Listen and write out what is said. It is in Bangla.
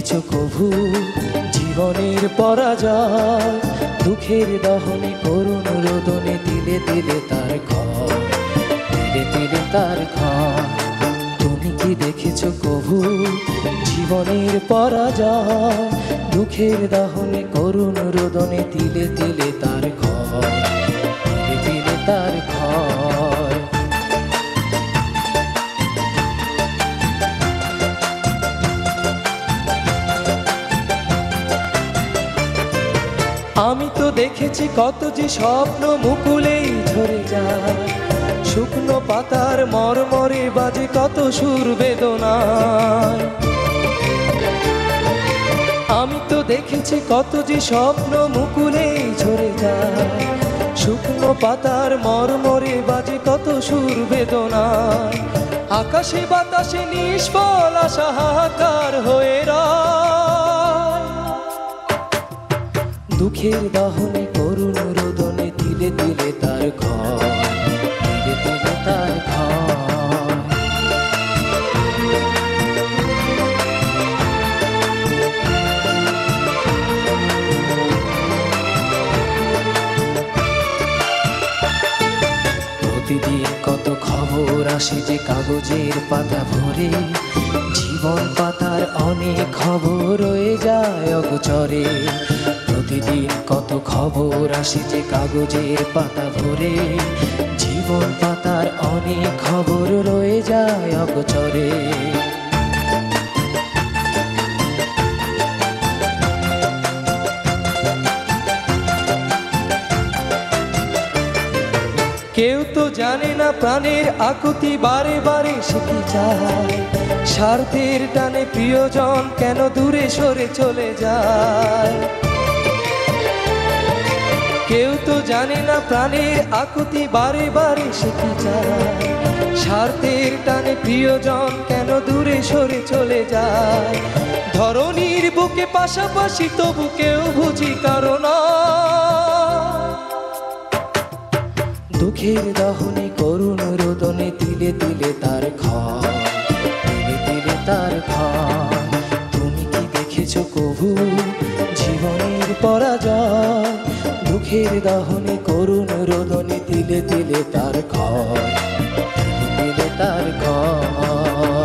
দেখেছো কভু জীবনের পরাজয়? দুঃখের দহনে করুণ রোদনে তিলে তিলে তার ঘর, তিলে তিলে তার ঘর। তুমি কি দেখেছো কভু জীবনের পরাজয়? দুঃখের দহনে করুণ রোদনে তিলে তিলে তার ঘর, তিলে তিলে তার ঘর। আমি তো দেখেছি কত যে স্বপ্ন মুকুলেই ঝরে যায়, শুকনো পাতার মরমরে বাজে কত সুর বেদনায়। আমি তো দেখেছি কত যে স্বপ্ন মুকুলেই ঝরে যায়, শুকনো পাতার মরমরে বাজে কত সুর বেদনায়। আকাশে বাতাসে নিষ্ফল আশা হাহাকার হয়ে রয়। দুঃখের দহনে করুণ রোদনে তিলে তিলে তার ঘর, তিলে তিলে তার ঘর। প্রতিদিন কত খবর আসে যে কাগজের পাতা ভরে, জীবন পাতার অনেক খবর রয়ে যায় অগোচরে। প্রতিদিন কত খবর আসে যে কাগজের পাতা ভরে, জীবন পাতার অনেক খবর রয়ে যায় অগোচরে। কেউ তো জানে না প্রাণের আকুতি বারে বারে সে কি চায়, স্বার্থের টানে প্রিয়জন কেন দূরে সরে চলে যায়। কেউ তো জানে না প্রাণের আকুতি বারে বারে সে কি চায়, স্বার্থের টানে প্রিয়জন কেন দূরে সরে চলে যায়। ধরনীর বুকে পাশাপাশি তবু কেউ বুঝি কারণ দুঃখের দহনে করুণ রোদনে তিলে তিলে তার ঘর, তিলে তিলে তার ঘর। তুমি কি দেখেছো কভু জীবনের পরাজয়? দুঃখের দহনে করুণ রোদনে তিলে তিলে তার ঘর, তিলে তিলে তার ঘর।